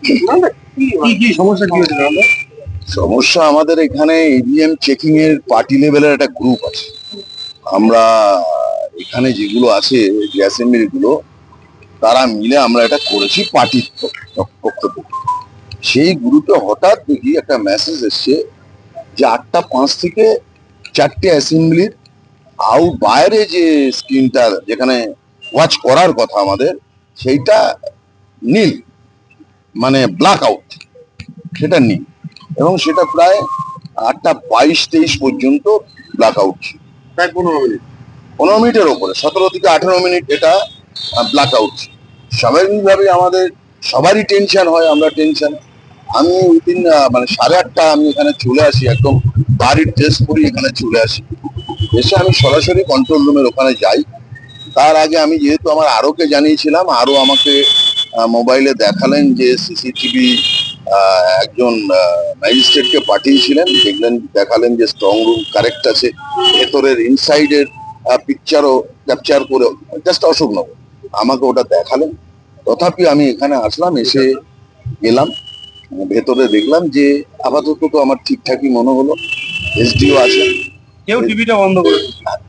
কি কি সমস্যা কি হয়েছিল? সমস্যা আমাদের এখানে ইভিএম চেকিং এর পার্টি লেভেলের একটা গ্রুপ আছে। আমরা এখানে যেগুলো আছে যে অ্যাসেম্বলি গুলো, তারা মিলে আমরা এটা করেছি পার্টির পক্ষ থেকে। সেই গ্রুপে হঠাৎ দেখি একটা মেসেজ এসছে যে 8:05 থেকে 4টে অ্যাসেম্বলির বাইরে যে স্ক্রিনটা যেখানে ওয়াচ করার কথা আমাদের, সেইটা নীল, মানে ব্ল্যাক আউট, সেটা নীল। এবং সেটা প্রায় 8:22-23 পর্যন্ত ব্ল্যাক আউট ছিল। প্রায় 15 মিনিট। 15 মিনিটের ওপরে, 17 থেকে 18 মিনিট এটা ব্ল্যাক আউট ছিল। স্বাভাবিকভাবে আমাদের সবারই টেনশন হয়, আমরা টেনশন। আমি উইদিন মানে 8:30 আমি এখানে চলে আসি, একদম বাড়ির ড্রেস পরি এখানে চলে আসি। এসে আমি সরাসরি কন্ট্রোল রুমের ওখানে যাই। তার আগে আমি যেহেতু আমার আরোকে জানিয়েছিলাম, আরো আমাকে মোবাইলে দেখালেন যে সিসিটিভি একজন ম্যাজিস্ট্রেটকে পাঠিয়েছিলেন, দেখলেন, দেখালেন যে স্ট্রং রুম কারেক্ট আছে, ভেতরের ইনসাইডের পিকচারও ক্যাপচার করে, জাস্ট অশোকনগর আমাকে ওটা দেখালেন। তথাপি আমি এখানে আসলাম, এসে গেলাম ভেতরে, দেখলাম যে আপাতত তো আমার ঠিকঠাকই মনে হলো। এসডিও আছে, কেউ টিভিটা বন্ধ করে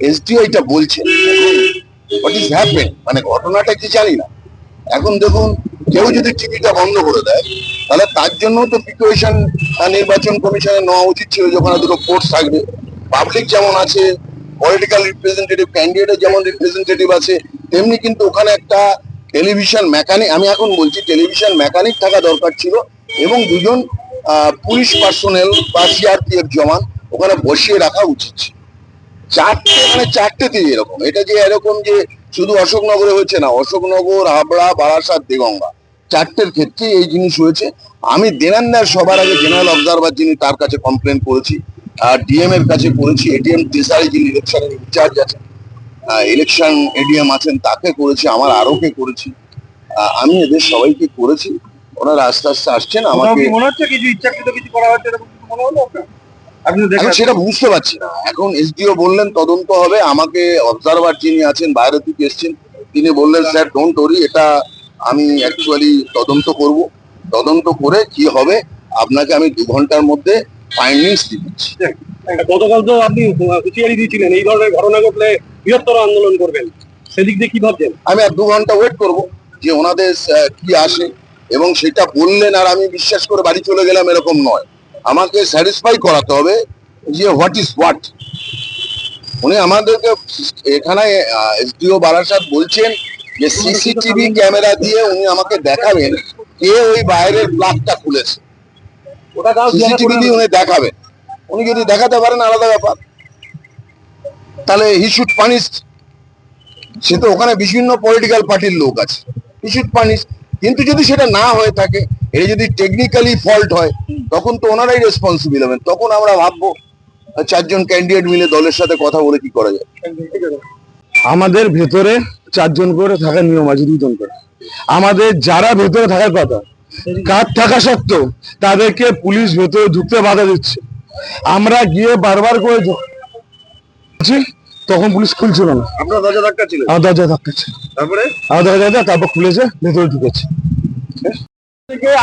এসডিও এটা বলছেন হোয়াট ইজ হ্যাপেন, মানে ঘটনাটা কি জানি না। এখন দেখুন, কেউ যদি টিভিটা বন্ধ করে দেয়, তাহলে তার জন্য তো প্রিপারেশন নির্বাচন কমিশনের নেওয়া উচিত ছিল, যখন দুটো ফোর্স থাকবে। পাবলিক যেমন আছে, পলিটিক্যাল রিপ্রেজেন্টেটিভ ক্যান্ডিডেটের যেমন রিপ্রেজেন্টেটিভ আছে, তেমনি কিন্তু ওখানে একটা টেলিভিশন মেকানিক, আমি এখন বলছি টেলিভিশন মেকানিক থাকা দরকার ছিল, এবং দুজন পুলিশ পার্সোনেল বা সিআরপিএফ জওয়ান ওখানে বসিয়ে রাখা উচিত ছিল। চারটে, মানে চারটেতে এরকম, এটা যে এরকম যে শুধু অশোকনগরে হয়েছে না, অশোকনগর, হাবড়া, বারাসাত, দেগঙ্গা, চারটের ক্ষেত্রে এই জিনিস হয়েছে। আমি দেনান্দার সবার আগে জেনারেল অবজারভার যিনি, তার কাছে কমপ্লেন করেছি, আর ডিএম এর কাছে করেছি, এডিএম ত্রিশারি যিনি ইলেকশনের ইনচার্জ আছেন, ইলেকশন এডিএম আছেন, তাকে করেছি, আমার আরোকে করেছি, আমি এদের সবাইকে করেছি। ওনারা আস্তে আস্তে আসছেন। আমাকে মনে হচ্ছে কিছু ইচ্ছাকৃত কিছু করা হচ্ছে, এরকম কিছু মনে হলো আপনার? আপনি আমি দেখেন সেটা বুঝতে পারছি না। এখন এসডিও বললেন তদন্ত হবে, আমাকে অবজারভার যিনি আছেন বাইরে থেকে এসছেন, তিনি বললেন স্যার ডোন্ট ওরি, এটা আমি অ্যাকচুয়ালি তদন্ত করব, তদন্ত করে কি হবে আপনাকে আমি 2 ঘন্টার মধ্যে ফাইন্ডিংস দিচ্ছি। গতকাল তো আপনি হুঁশিয়ারি দিয়েছিলেন এই ধরনের ঘটনা ঘটলে বৃহত্তর আন্দোলন করবেন, সেদিক দিয়ে কি ভাবছেন? আমি আর 2 ঘন্টা ওয়েট করব যে ওনাদের কি আসে, এবং সেটা বললেন আর আমি বিশ্বাস করে বাড়ি চলে গেলাম, এরকম নয়। আমাকে স্যাটিসফাই করাতে হবে যে হোয়াট ইজ হোয়াট। উনি আমাদেরকে এখানে এসডিও বারাসাত বলছেন যে সিসিটিভি ক্যামেরা দিয়ে উনি আমাকে দেখাবেন কে ওই বাইরের প্লাগটা খুলেছে, ওটা তাও সিসিটিভি দিয়ে উনি দেখাবেন। উনি যদি দেখাতে পারেন আলাদা ব্যাপার, তাহলে হি শুড পানিশ। সে তো ওখানে বিভিন্ন পলিটিক্যাল পার্টির লোক আছে, হি শুড পানিশ। কিন্তু যদি সেটা না হয়ে থাকে, এটা যদি টেকনিক্যালি ফল্ট হয়, তখন তো ওনারাই রেসপন্সিবল হবেন। তখন আমরা ভাববো 4জন ক্যান্ডিডেট মিলে দলের সাথে কথা বলে কি করা যায়। আমাদের ভেতরে 4জন করে থাকার নিয়ম আছে, 2জন করে। আমাদের যারা ভেতরে থাকার কথা, কার্ড থাকা সত্ত্বেও তাদেরকে পুলিশ ভেতরে ঢুকতে বাধা দিচ্ছে। আমরা গিয়ে বারবার করে তখন পুলিশ খুলছিল না। আপনার দরজা ধাক্কা ছিল? আমার দরজা ধাক্কা ছিল, তারপরে আমার দরজা তারপর খুলেছে, ভেতরে ঢুকেছে।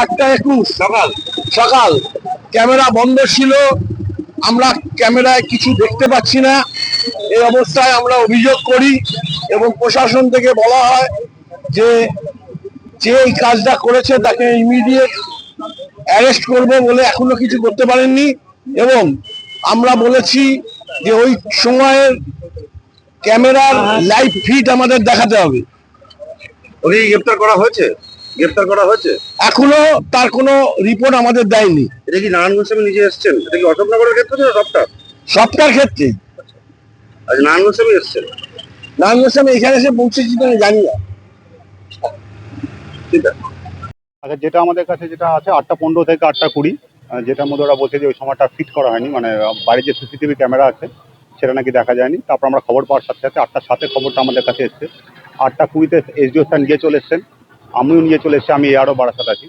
8:21 সকাল সকাল, ক্যামেরা বন্ধ ছিল, আমরা ক্যামেরায় কিছু দেখতে পাচ্ছি না। এই অবস্থায় আমরা অভিযোগ করি এবং প্রশাসন থেকে বলা হয় যে যে এই কাজটা করেছে তাকে ইমিডিয়েট অ্যারেস্ট করবে বলে এখনো কিছু করতে পারেননি। এবং আমরা বলেছি যে ওই সময়ের ক্যামেরার লাইভ ফিড আমাদের দেখাতে হবে। ওকে গ্রেপ্তার করা হয়েছে? গ্রেপ্তার করা হয়েছে? এখনো তার কোনো রিপোর্ট আমাদের দেয়নি। এটা কি নারায়ণ গোস্বামী নিজে এসেছেন? এটা কি অশোকনগরের ক্ষেত্রে না সবটা? সবটার ক্ষেত্রে আজ নারায়ণ গোস্বামী এসেছেন? নারায়ণ গোস্বামী এখানে এসে পৌঁছেছি তো আমি জানি না। ঠিক আছে। আচ্ছা, যেটা আমাদের কাছে যেটা আছে 8:15 থেকে 8:20, যেটার মধ্যে ওরা বলছে যে ওই সময়টা ফিট করা হয়নি, মানে বাড়ির যে সিসিটিভি ক্যামেরা আছে সেটা নাকি দেখা যায়নি। তারপর আমরা খবর পাওয়ার সাথে সাথে 8:07 খবরটা আমাদের কাছে এসছে। 8:20 এসডিও স্যার নিয়ে চলে এসছেন, আমিও নিয়ে চলে এসেছি, আমি এআরও বারাসাত আছি।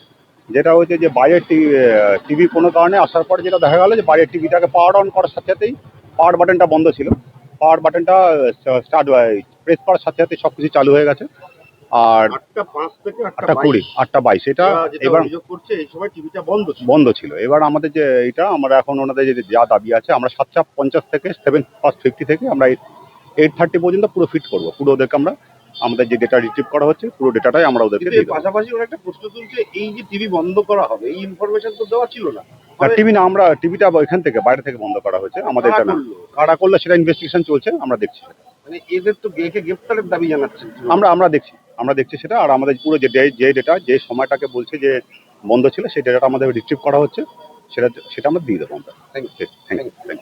যেটা হচ্ছে যে বাইরের টিভি কোনো কারণে আসার পর যেটা দেখা গেল যে বাইরের টিভিটাকে পাওয়ার অন করার সাথে সাথেই পাওয়ার বাটনটা বন্ধ ছিল, পাওয়ার বাটনটা স্টার্ট প্রেস করার সাথে সাথে সব কিছু চালু হয়ে গেছে। আর 8:05 থেকে 8:20 8:22 এটা এবার অভিযোগ করছে এই সময় টিভিটা বন্ধ ছিল। বন্ধ ছিল। এবার আমাদের যে এটা আমরা এখন ওনাদের যে যা দাবি আছে আমরা 7:50 থেকে 7:50 থেকে আমরা 8:30 পর্যন্ত পুরো ফিট করবো। পুরো ওদেরকে আমরা আমাদের যে ডেটা রিট্রিভ করা হচ্ছে পুরো ডেটাটাই আমরা ওদেরকে কিন্তু দিয়ে এর দেবো। পাশাপাশি ওরা একটা প্রশ্ন তুলছে, এই যে টিভি বন্ধ করা হবে এই ইনফরমেশন তো দেওয়া ছিল না। আর টিভি না, আমরা টিভিটা এখান থেকে বাইরে থেকে বন্ধ করা হয়েছে, আমাদের এটা না। কারা করলো? কারা করলে সেটা ইনভেস্টিগেশন চলছে, আমরা দেখছি সেটা। মানে এদের তো একে গ্রেপ্তারের দাবি জানাচ্ছেন। আমরা দেখছি সেটা। আর আমাদের পুরো যে ডেটা যে সময়টাকে বলছে যে বন্ধ ছিল সেই ডেটাটা আমাদের রিট্রিভ করা হচ্ছে, সেটা আমরা দিয়ে দেবো আমরা। Thank you. Thank you.